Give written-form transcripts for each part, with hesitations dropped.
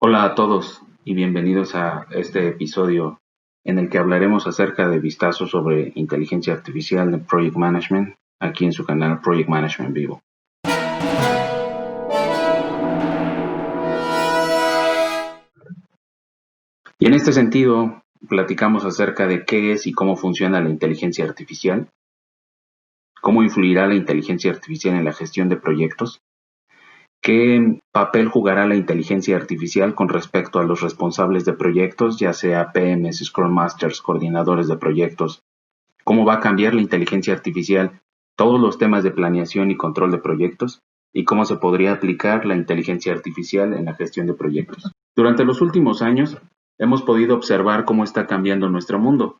Hola a todos y bienvenidos a este episodio en el que hablaremos acerca de vistazos sobre inteligencia artificial en Project Management, aquí en su canal Project Management Vivo. Y en este sentido, platicamos acerca de qué es y cómo funciona la inteligencia artificial, cómo influirá la inteligencia artificial en la gestión de proyectos, qué papel jugará la inteligencia artificial con respecto a los responsables de proyectos, ya sea PMs, Scrum Masters, coordinadores de proyectos, cómo va a cambiar la inteligencia artificial todos los temas de planeación y control de proyectos y cómo se podría aplicar la inteligencia artificial en la gestión de proyectos. Durante los últimos años hemos podido observar cómo está cambiando nuestro mundo.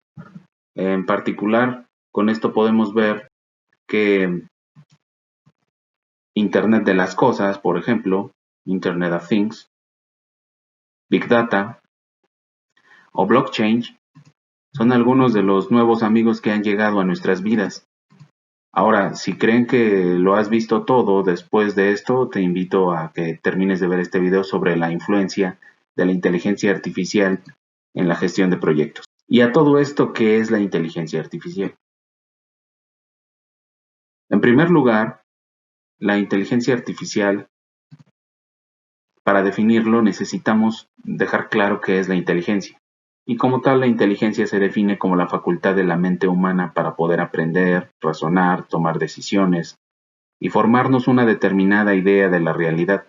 En particular, con esto podemos ver que Internet de las cosas, por ejemplo, Internet of Things, Big Data o Blockchain son algunos de los nuevos amigos que han llegado a nuestras vidas. Ahora, si creen que lo has visto todo después de esto, te invito a que termines de ver este video sobre la influencia de la inteligencia artificial en la gestión de proyectos. Y a todo esto, ¿qué es la inteligencia artificial? En primer lugar, la inteligencia artificial, para definirlo, necesitamos dejar claro qué es la inteligencia. Y como tal, la inteligencia se define como la facultad de la mente humana para poder aprender, razonar, tomar decisiones, y formarnos una determinada idea de la realidad.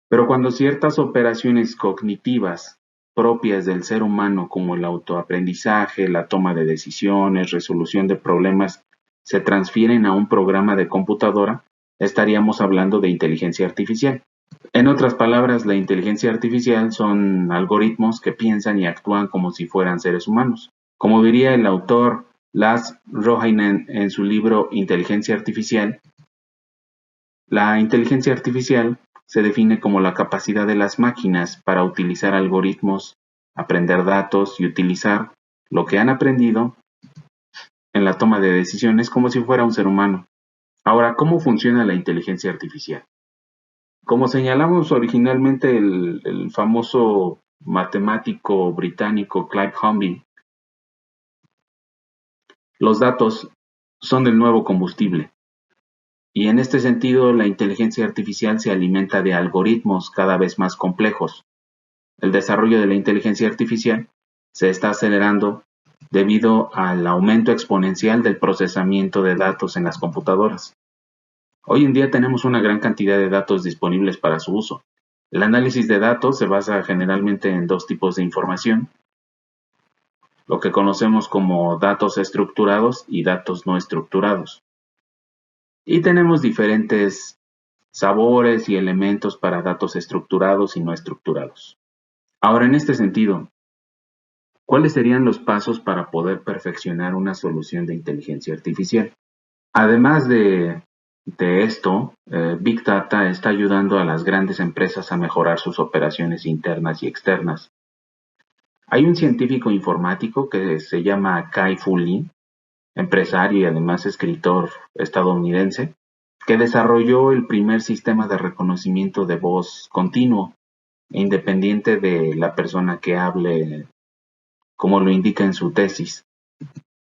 Pero cuando ciertas operaciones cognitivas propias del ser humano, como el autoaprendizaje, la toma de decisiones, resolución de problemas, se transfieren a un programa de computadora, estaríamos hablando de inteligencia artificial. En otras palabras, la inteligencia artificial son algoritmos que piensan y actúan como si fueran seres humanos. Como diría el autor Lars Rohinen en su libro Inteligencia Artificial, la inteligencia artificial se define como la capacidad de las máquinas para utilizar algoritmos, aprender datos y utilizar lo que han aprendido en la toma de decisiones como si fuera un ser humano. Ahora, ¿cómo funciona la inteligencia artificial? Como señalamos originalmente el famoso matemático británico Clive Humby, los datos son el nuevo combustible. Y en este sentido, la inteligencia artificial se alimenta de algoritmos cada vez más complejos. El desarrollo de la inteligencia artificial se está acelerando debido al aumento exponencial del procesamiento de datos en las computadoras. Hoy en día tenemos una gran cantidad de datos disponibles para su uso. El análisis de datos se basa generalmente en dos tipos de información, lo que conocemos como datos estructurados y datos no estructurados. Y tenemos diferentes sabores y elementos para datos estructurados y no estructurados. Ahora, en este sentido, ¿cuáles serían los pasos para poder perfeccionar una solución de inteligencia artificial? Además de esto, Big Data está ayudando a las grandes empresas a mejorar sus operaciones internas y externas. Hay un científico informático que se llama Kai-Fu Lee, empresario y además escritor estadounidense, que desarrolló el primer sistema de reconocimiento de voz continuo e independiente de la persona que hable, como lo indica en su tesis.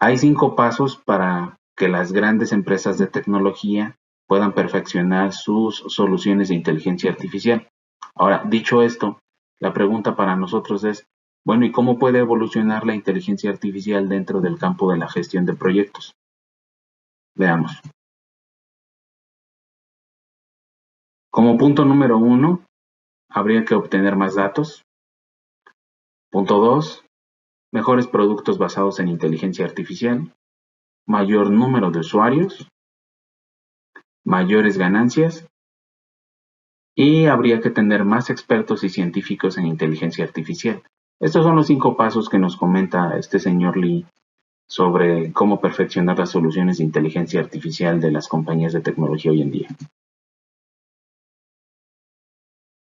Hay 5 pasos para que las grandes empresas de tecnología puedan perfeccionar sus soluciones de inteligencia artificial. Ahora, dicho esto, la pregunta para nosotros es, bueno, ¿y cómo puede evolucionar la inteligencia artificial dentro del campo de la gestión de proyectos? Veamos. Como punto número 1, habría que obtener más datos. Punto 2, mejores productos basados en inteligencia artificial, mayor número de usuarios, mayores ganancias, y habría que tener más expertos y científicos en inteligencia artificial. Estos son los 5 pasos que nos comenta este señor Lee sobre cómo perfeccionar las soluciones de inteligencia artificial de las compañías de tecnología hoy en día.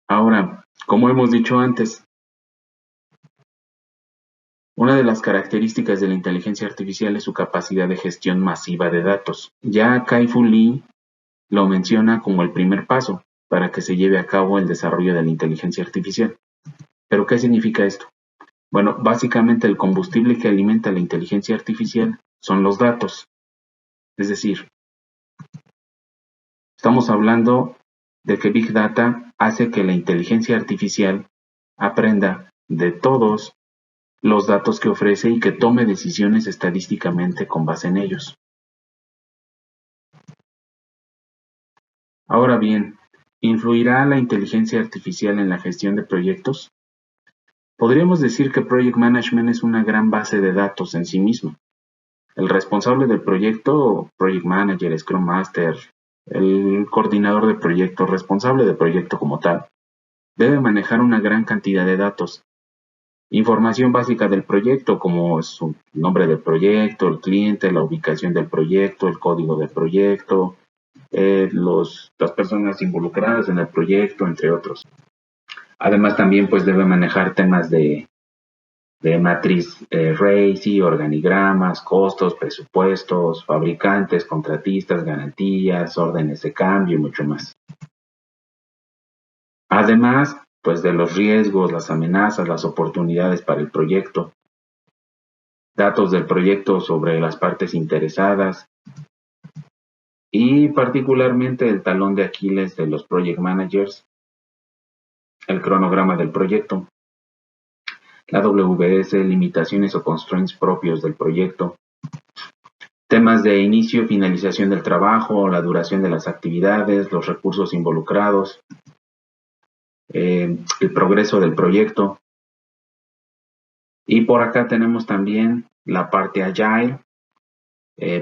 Ahora, como hemos dicho antes, una de las características de la inteligencia artificial es su capacidad de gestión masiva de datos. Ya Kai-Fu Lee lo menciona como el primer paso para que se lleve a cabo el desarrollo de la inteligencia artificial. ¿Pero qué significa esto? Bueno, básicamente el combustible que alimenta la inteligencia artificial son los datos. Es decir, estamos hablando de que Big Data hace que la inteligencia artificial aprenda de todos los datos que ofrece y que tome decisiones estadísticamente con base en ellos. Ahora bien, ¿influirá la inteligencia artificial en la gestión de proyectos? Podríamos decir que Project Management es una gran base de datos en sí mismo. El responsable del proyecto, Project Manager, Scrum Master, el coordinador de proyecto, responsable del proyecto como tal, debe manejar una gran cantidad de datos. Información básica del proyecto, como es su nombre del proyecto, el cliente, la ubicación del proyecto, el código del proyecto, las personas involucradas en el proyecto, entre otros. Además también pues debe manejar temas de matriz RACI, organigramas, costos, presupuestos, fabricantes, contratistas, garantías, órdenes de cambio y mucho más. Además, pues de los riesgos, las amenazas, las oportunidades para el proyecto, datos del proyecto sobre las partes interesadas y particularmente el talón de Aquiles de los project managers, el cronograma del proyecto, la WS, limitaciones o constraints propios del proyecto, temas de inicio y finalización del trabajo, la duración de las actividades, los recursos involucrados, el progreso del proyecto. Y por acá tenemos también la parte Agile,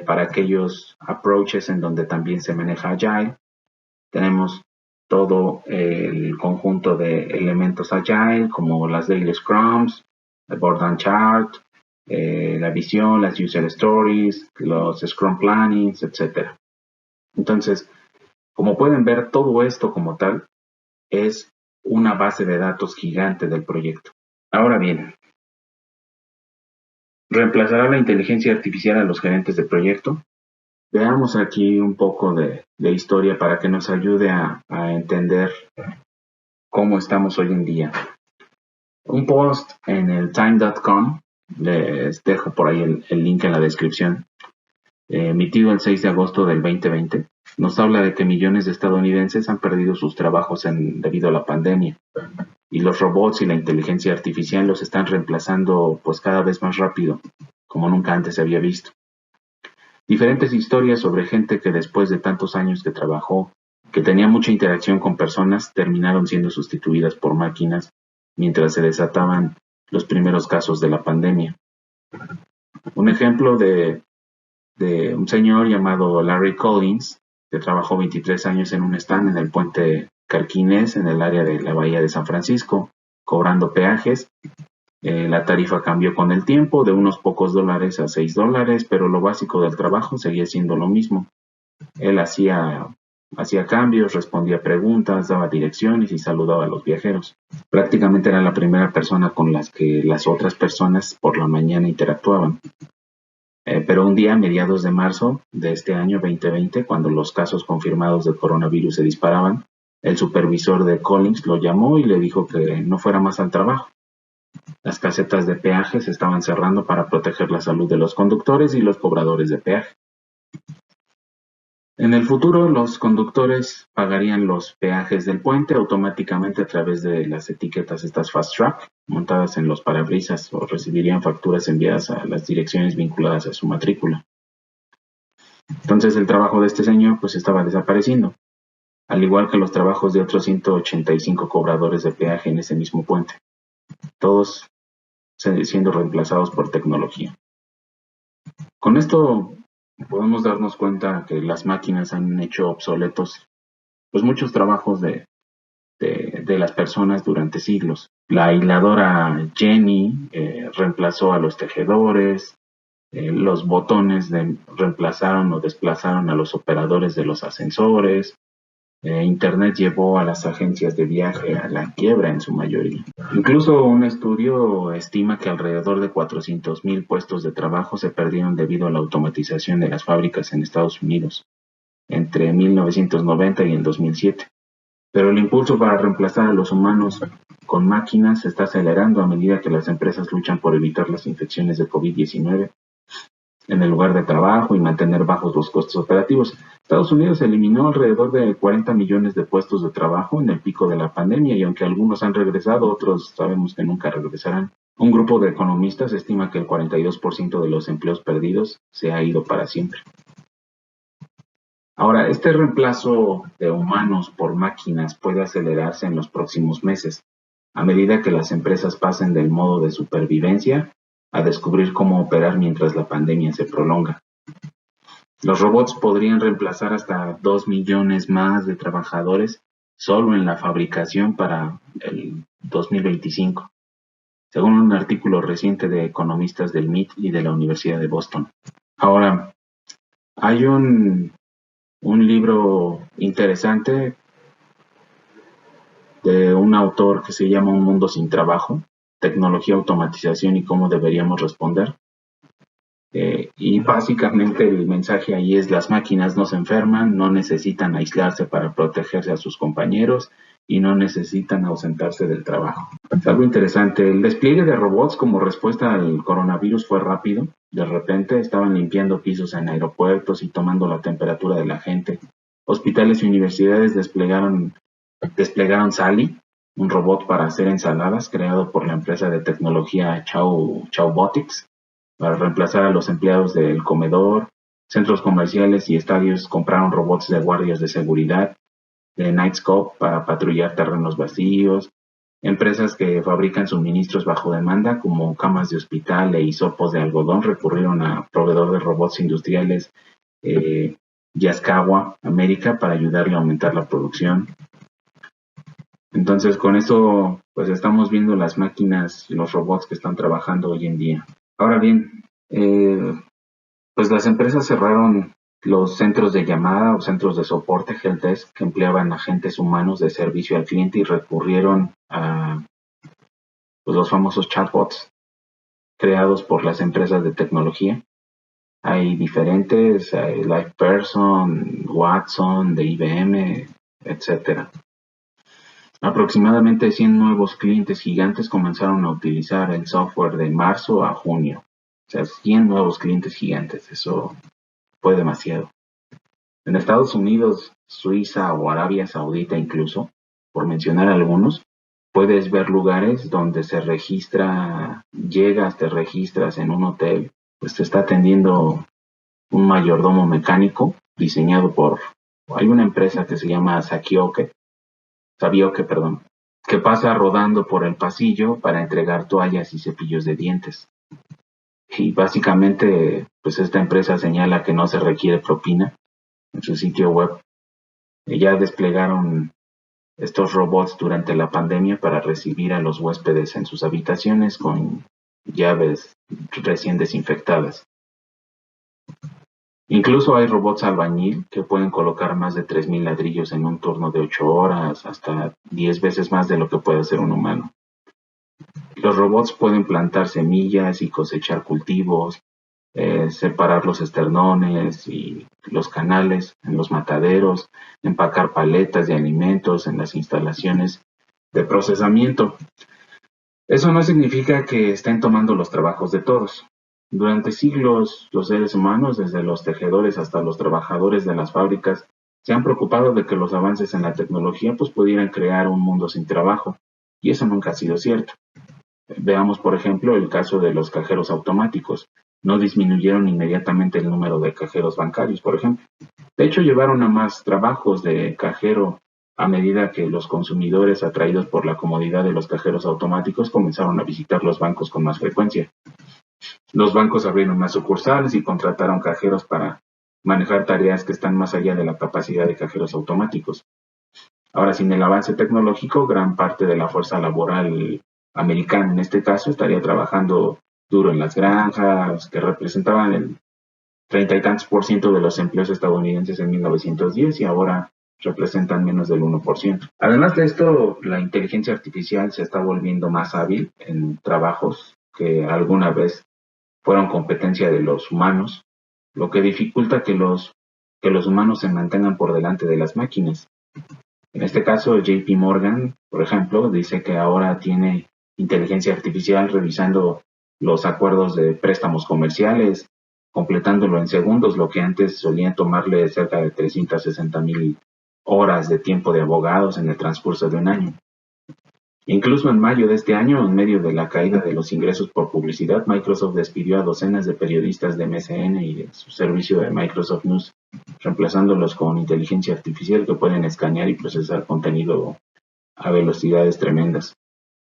para aquellos approaches en donde también se maneja Agile. Tenemos todo el conjunto de elementos Agile, como las Daily Scrums, el Board and Chart, la visión, las User Stories, los Scrum Plannings, etc. Entonces, como pueden ver, todo esto como tal es una base de datos gigante del proyecto. Ahora bien, ¿reemplazará la inteligencia artificial a los gerentes de proyecto? Veamos aquí un poco de historia para que nos ayude a entender cómo estamos hoy en día. Un post en el time.com, les dejo por ahí el link en la descripción, emitido el 6 de agosto del 2020, nos habla de que millones de estadounidenses han perdido sus trabajos debido a la pandemia. Y los robots y la inteligencia artificial los están reemplazando pues cada vez más rápido, como nunca antes se había visto. Diferentes historias sobre gente que después de tantos años que trabajó, que tenía mucha interacción con personas, terminaron siendo sustituidas por máquinas mientras se desataban los primeros casos de la pandemia. Un ejemplo de un señor llamado Larry Collins, que trabajó 23 años en un stand en el puente Carquinez, en el área de la Bahía de San Francisco, cobrando peajes. La tarifa cambió con el tiempo, de unos pocos dólares a $6, pero lo básico del trabajo seguía siendo lo mismo. Él hacía cambios, respondía preguntas, daba direcciones y saludaba a los viajeros. Prácticamente era la primera persona con las que las otras personas por la mañana interactuaban. Pero un día, a mediados de marzo de este año 2020, cuando los casos confirmados de coronavirus se disparaban, el supervisor de Collins lo llamó y le dijo que no fuera más al trabajo. Las casetas de peaje se estaban cerrando para proteger la salud de los conductores y los cobradores de peaje. En el futuro, los conductores pagarían los peajes del puente automáticamente a través de las etiquetas estas Fast Track montadas en los parabrisas o recibirían facturas enviadas a las direcciones vinculadas a su matrícula. Entonces el trabajo de este señor pues estaba desapareciendo, al igual que los trabajos de otros 185 cobradores de peaje en ese mismo puente, todos siendo reemplazados por tecnología. Con esto podemos darnos cuenta que las máquinas han hecho obsoletos pues muchos trabajos de las personas durante siglos. La hiladora Jenny reemplazó a los tejedores, los botones reemplazaron o desplazaron a los operadores de los ascensores. Internet llevó a las agencias de viaje a la quiebra en su mayoría. Incluso un estudio estima que alrededor de 400,000 puestos de trabajo se perdieron debido a la automatización de las fábricas en Estados Unidos entre 1990 y el 2007. Pero el impulso para reemplazar a los humanos con máquinas se está acelerando a medida que las empresas luchan por evitar las infecciones de COVID-19 en el lugar de trabajo y mantener bajos los costos operativos. Estados Unidos eliminó alrededor de 40 millones de puestos de trabajo en el pico de la pandemia y aunque algunos han regresado, otros sabemos que nunca regresarán. Un grupo de economistas estima que el 42% de los empleos perdidos se ha ido para siempre. Ahora, este reemplazo de humanos por máquinas puede acelerarse en los próximos meses, a medida que las empresas pasen del modo de supervivencia a descubrir cómo operar mientras la pandemia se prolonga. Los robots podrían reemplazar hasta 2 millones más de trabajadores solo en la fabricación para el 2025, según un artículo reciente de economistas del MIT y de la Universidad de Boston. Ahora, hay un libro interesante de un autor que se llama Un mundo sin trabajo, tecnología, automatización y cómo deberíamos responder. Y básicamente el mensaje ahí es: las máquinas no se enferman, no necesitan aislarse para protegerse a sus compañeros y no necesitan ausentarse del trabajo. Es algo interesante. El despliegue de robots como respuesta al coronavirus fue rápido. De repente estaban limpiando pisos en aeropuertos y tomando la temperatura de la gente. Hospitales y universidades desplegaron Sally, un robot para hacer ensaladas creado por la empresa de tecnología Chowbotics, para reemplazar a los empleados del comedor. Centros comerciales y estadios compraron robots de guardias de seguridad de Nightscope para patrullar terrenos vacíos. Empresas que fabrican suministros bajo demanda, como camas de hospital e hisopos de algodón, recurrieron a proveedor de robots industriales Yaskawa América para ayudarle a aumentar la producción. Entonces, con eso, pues estamos viendo las máquinas y los robots que están trabajando hoy en día. Ahora bien, pues las empresas cerraron los centros de llamada o centros de soporte helpdesk que empleaban agentes humanos de servicio al cliente y recurrieron a pues, los famosos chatbots creados por las empresas de tecnología. Hay diferentes, hay LivePerson, Watson, de IBM, etcétera. Aproximadamente 100 nuevos clientes gigantes comenzaron a utilizar el software de marzo a junio. O sea, 100 nuevos clientes gigantes, eso fue demasiado. En Estados Unidos, Suiza o Arabia Saudita incluso, por mencionar algunos, puedes ver lugares donde te registras en un hotel, pues te está atendiendo un mayordomo mecánico diseñado hay una empresa que se llama Sabioke, que pasa rodando por el pasillo para entregar toallas y cepillos de dientes. Y básicamente, pues esta empresa señala que no se requiere propina en su sitio web. Ya desplegaron estos robots durante la pandemia para recibir a los huéspedes en sus habitaciones con llaves recién desinfectadas. Incluso hay robots albañil que pueden colocar más de 3,000 ladrillos en un turno de 8 horas, hasta 10 veces más de lo que puede hacer un humano. Los robots pueden plantar semillas y cosechar cultivos, separar los esternones y los canales en los mataderos, empacar paletas de alimentos en las instalaciones de procesamiento. Eso no significa que estén tomando los trabajos de todos. Durante siglos, los seres humanos, desde los tejedores hasta los trabajadores de las fábricas, se han preocupado de que los avances en la tecnología pudieran crear un mundo sin trabajo, y eso nunca ha sido cierto. Veamos, por ejemplo, el caso de los cajeros automáticos. No disminuyeron inmediatamente el número de cajeros bancarios, por ejemplo. De hecho, llevaron a más trabajos de cajero a medida que los consumidores, atraídos por la comodidad de los cajeros automáticos, comenzaron a visitar los bancos con más frecuencia. Los bancos abrieron más sucursales y contrataron cajeros para manejar tareas que están más allá de la capacidad de cajeros automáticos. Ahora, sin el avance tecnológico, gran parte de la fuerza laboral americana, en este caso, estaría trabajando duro en las granjas, que representaban el 30 y tantos % de los empleos estadounidenses en 1910 y ahora representan menos del 1%. Además de esto, la inteligencia artificial se está volviendo más hábil en trabajos que alguna vez fueron competencia de los humanos, lo que dificulta que los humanos se mantengan por delante de las máquinas. En este caso, JP Morgan, por ejemplo, dice que ahora tiene inteligencia artificial revisando los acuerdos de préstamos comerciales, completándolo en segundos, lo que antes solía tomarle cerca de 360,000 horas de tiempo de abogados en el transcurso de un año. Incluso en mayo de este año, en medio de la caída de los ingresos por publicidad, Microsoft despidió a docenas de periodistas de MSN y de su servicio de Microsoft News, reemplazándolos con inteligencia artificial que pueden escanear y procesar contenido a velocidades tremendas.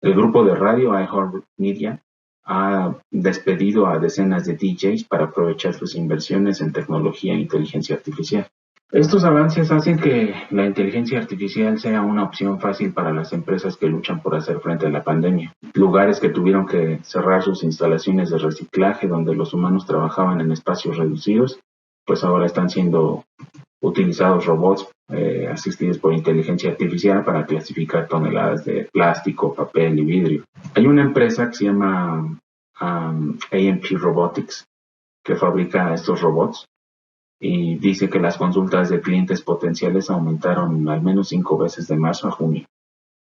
El grupo de radio iHeartMedia ha despedido a decenas de DJs para aprovechar sus inversiones en tecnología e inteligencia artificial. Estos avances hacen que la inteligencia artificial sea una opción fácil para las empresas que luchan por hacer frente a la pandemia. Lugares que tuvieron que cerrar sus instalaciones de reciclaje donde los humanos trabajaban en espacios reducidos, pues ahora están siendo utilizados robots asistidos por inteligencia artificial para clasificar toneladas de plástico, papel y vidrio. Hay una empresa que se llama AMP Robotics que fabrica estos robots y dice que las consultas de clientes potenciales aumentaron al menos 5 veces de marzo a junio.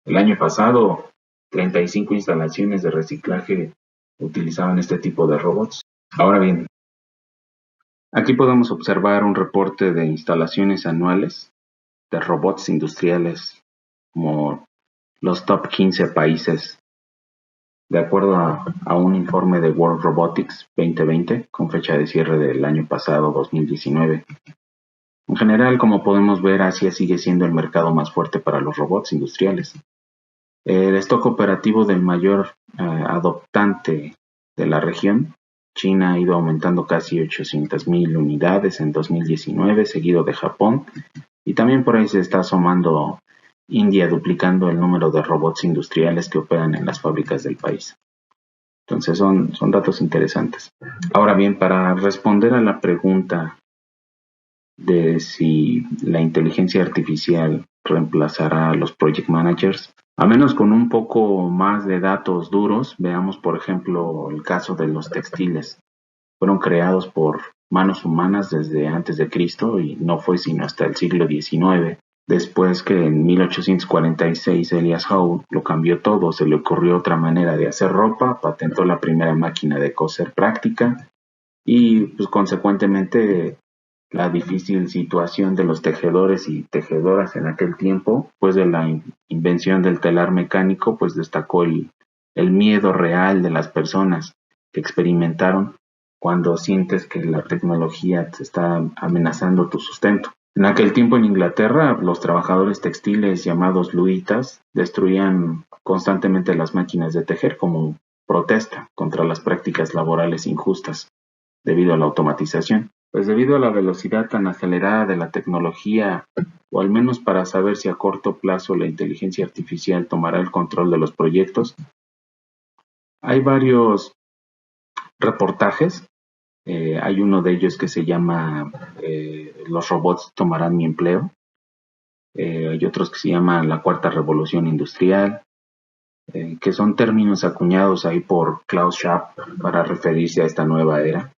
El año pasado, 35 instalaciones de reciclaje utilizaban este tipo de robots. Ahora bien, aquí podemos observar un reporte de instalaciones anuales de robots industriales como los top 15 países, de acuerdo a un informe de World Robotics 2020 con fecha de cierre del año pasado 2019. En general, como podemos ver, Asia sigue siendo el mercado más fuerte para los robots industriales. El stock operativo del mayor adoptante de la región, China, ha ido aumentando casi 800,000 unidades en 2019, seguido de Japón, y también por ahí se está asomando India, duplicando el número de robots industriales que operan en las fábricas del país. Entonces son datos interesantes. Ahora bien, para responder a la pregunta de si la inteligencia artificial reemplazará a los project managers, a menos con un poco más de datos duros, veamos por ejemplo el caso de los textiles. Fueron creados por manos humanas desde antes de Cristo y no fue sino hasta el siglo XIX. Después que en 1846 Elias Howe lo cambió todo, se le ocurrió otra manera de hacer ropa, patentó la primera máquina de coser práctica y pues consecuentemente la difícil situación de los tejedores y tejedoras en aquel tiempo, pues de la invención del telar mecánico, pues destacó el miedo real de las personas que experimentaron cuando sientes que la tecnología te está amenazando tu sustento. En aquel tiempo en Inglaterra, los trabajadores textiles llamados luitas destruían constantemente las máquinas de tejer como protesta contra las prácticas laborales injustas debido a la automatización. Pues debido a la velocidad tan acelerada de la tecnología, o al menos para saber si a corto plazo la inteligencia artificial tomará el control de los proyectos, hay varios reportajes. Hay uno de ellos que se llama Los robots tomarán mi empleo. Hay otros que se llaman La cuarta revolución industrial, que son términos acuñados ahí por Klaus Schwab para referirse a esta nueva era.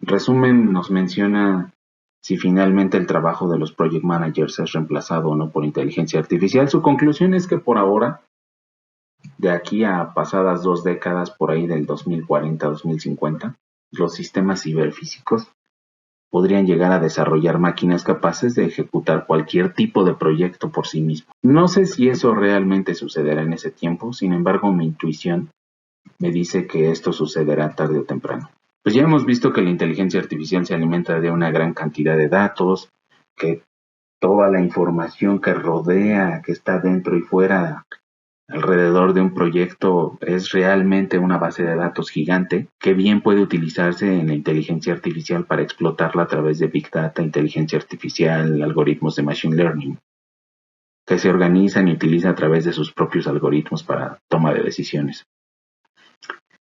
Resumen nos menciona si finalmente el trabajo de los project managers es reemplazado o no por inteligencia artificial. Su conclusión es que por ahora, de aquí a pasadas 2 décadas, por ahí del 2040-2050, los sistemas ciberfísicos podrían llegar a desarrollar máquinas capaces de ejecutar cualquier tipo de proyecto por sí mismo. No sé si eso realmente sucederá en ese tiempo, sin embargo mi intuición me dice que esto sucederá tarde o temprano. Pues ya hemos visto que la inteligencia artificial se alimenta de una gran cantidad de datos, que toda la información que rodea, que está dentro y fuera, alrededor de un proyecto, es realmente una base de datos gigante que bien puede utilizarse en la inteligencia artificial para explotarla a través de Big Data, inteligencia artificial, algoritmos de Machine Learning, que se organizan y utilizan a través de sus propios algoritmos para toma de decisiones.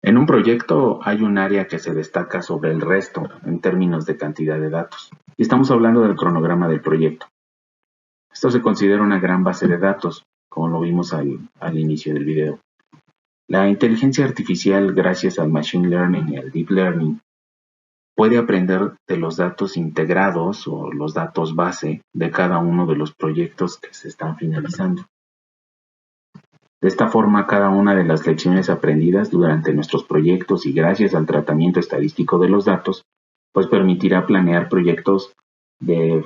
En un proyecto hay un área que se destaca sobre el resto en términos de cantidad de datos. Y estamos hablando del cronograma del proyecto. Esto se considera una gran base de datos, como lo vimos al inicio del video. La inteligencia artificial, gracias al Machine Learning y al Deep Learning, puede aprender de los datos integrados o los datos base de cada uno de los proyectos que se están finalizando. De esta forma, cada una de las lecciones aprendidas durante nuestros proyectos y gracias al tratamiento estadístico de los datos, pues permitirá planear proyectos de,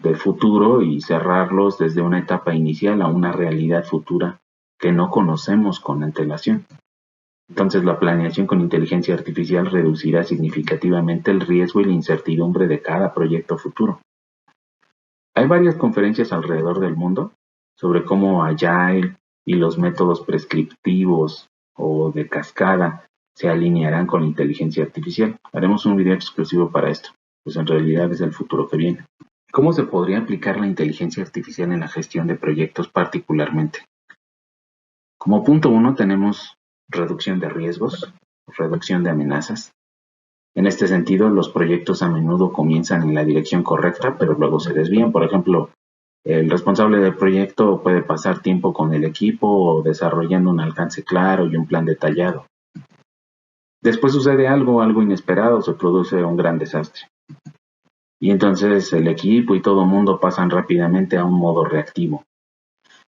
de futuro y cerrarlos desde una etapa inicial a una realidad futura que no conocemos con antelación. Entonces, la planeación con inteligencia artificial reducirá significativamente el riesgo y la incertidumbre de cada proyecto futuro. Hay varias conferencias alrededor del mundo sobre cómo Agile y los métodos prescriptivos o de cascada se alinearán con la inteligencia artificial. Haremos un video exclusivo para esto, pues en realidad es el futuro que viene. ¿Cómo se podría aplicar la inteligencia artificial en la gestión de proyectos particularmente? Como punto 1 tenemos reducción de riesgos, reducción de amenazas. En este sentido, los proyectos a menudo comienzan en la dirección correcta, pero luego se desvían. Por ejemplo, el responsable del proyecto puede pasar tiempo con el equipo desarrollando un alcance claro y un plan detallado. Después sucede algo inesperado, se produce un gran desastre. Y entonces el equipo y todo el mundo pasan rápidamente a un modo reactivo.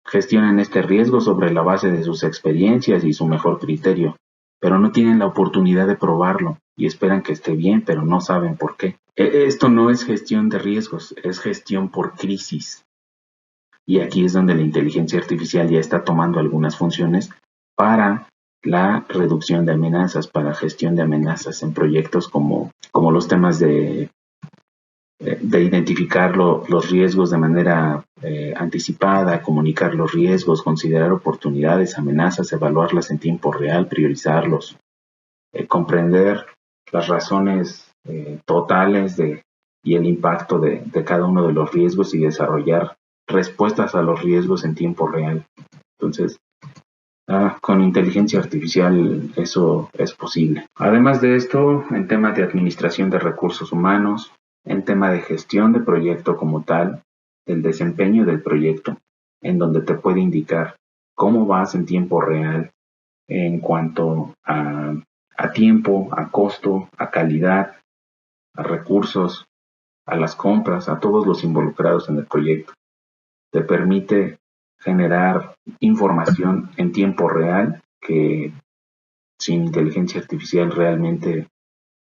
Gestionan este riesgo sobre la base de sus experiencias y su mejor criterio, pero no tienen la oportunidad de probarlo y esperan que esté bien, pero no saben por qué. Esto no es gestión de riesgos, es gestión por crisis. Y aquí es donde la inteligencia artificial ya está tomando algunas funciones para la reducción de amenazas, para gestión de amenazas en proyectos como los temas de identificar los riesgos de manera anticipada, comunicar los riesgos, considerar oportunidades, amenazas, evaluarlas en tiempo real, priorizarlos, comprender las razones totales y el impacto de cada uno de los riesgos y desarrollar respuestas a los riesgos en tiempo real. Entonces, con inteligencia artificial eso es posible. Además de esto, en temas de administración de recursos humanos, en tema de gestión de proyecto como tal, el desempeño del proyecto, en donde te puede indicar cómo vas en tiempo real en cuanto a tiempo, a costo, a calidad, a recursos, a las compras, a todos los involucrados en el proyecto. Te permite generar información en tiempo real que sin inteligencia artificial realmente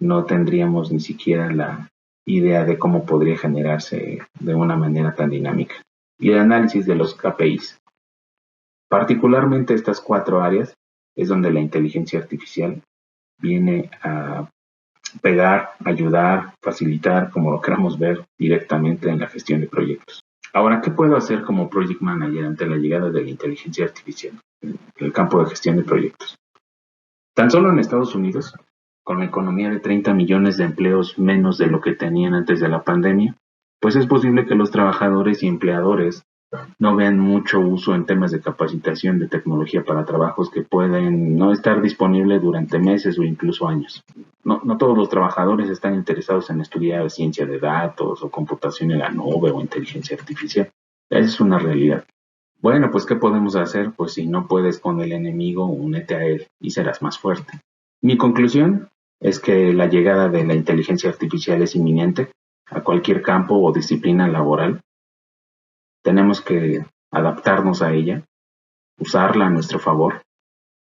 no tendríamos ni siquiera la idea de cómo podría generarse de una manera tan dinámica. Y el análisis de los KPIs. Particularmente estas 4 áreas es donde la inteligencia artificial viene a pegar, ayudar, facilitar, como lo queramos ver, directamente en la gestión de proyectos. Ahora, ¿qué puedo hacer como Project Manager ante la llegada de la inteligencia artificial en el campo de gestión de proyectos? Tan solo en Estados Unidos, con la economía de 30 millones de empleos menos de lo que tenían antes de la pandemia, pues es posible que los trabajadores y empleadores no vean mucho uso en temas de capacitación de tecnología para trabajos que pueden no estar disponibles durante meses o incluso años. No todos los trabajadores están interesados en estudiar ciencia de datos o computación en la nube o inteligencia artificial. Esa es una realidad. Bueno, pues ¿qué podemos hacer? Pues si no puedes con el enemigo, únete a él y serás más fuerte. Mi conclusión es que la llegada de la inteligencia artificial es inminente a cualquier campo o disciplina laboral. Tenemos que adaptarnos a ella, usarla a nuestro favor.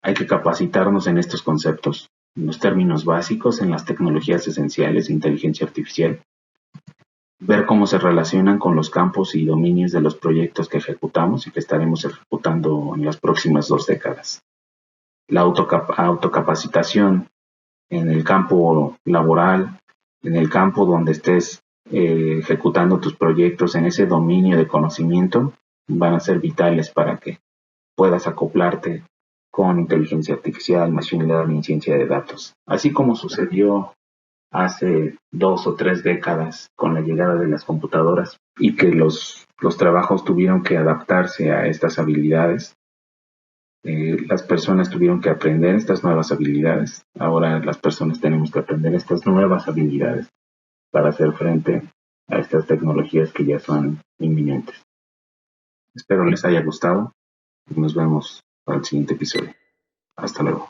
Hay que capacitarnos en estos conceptos, en los términos básicos, en las tecnologías esenciales de inteligencia artificial, ver cómo se relacionan con los campos y dominios de los proyectos que ejecutamos y que estaremos ejecutando en las próximas 2 décadas. La autocapacitación en el campo laboral, en el campo donde estés ejecutando tus proyectos, en ese dominio de conocimiento, van a ser vitales para que puedas acoplarte con inteligencia artificial, machine learning, ciencia de datos. Así como sucedió hace 2 o 3 décadas con la llegada de las computadoras y que los trabajos tuvieron que adaptarse a estas habilidades. Las personas tuvieron que aprender estas nuevas habilidades. Ahora las personas tenemos que aprender estas nuevas habilidades para hacer frente a estas tecnologías que ya son inminentes. Espero les haya gustado y nos vemos para el siguiente episodio. Hasta luego.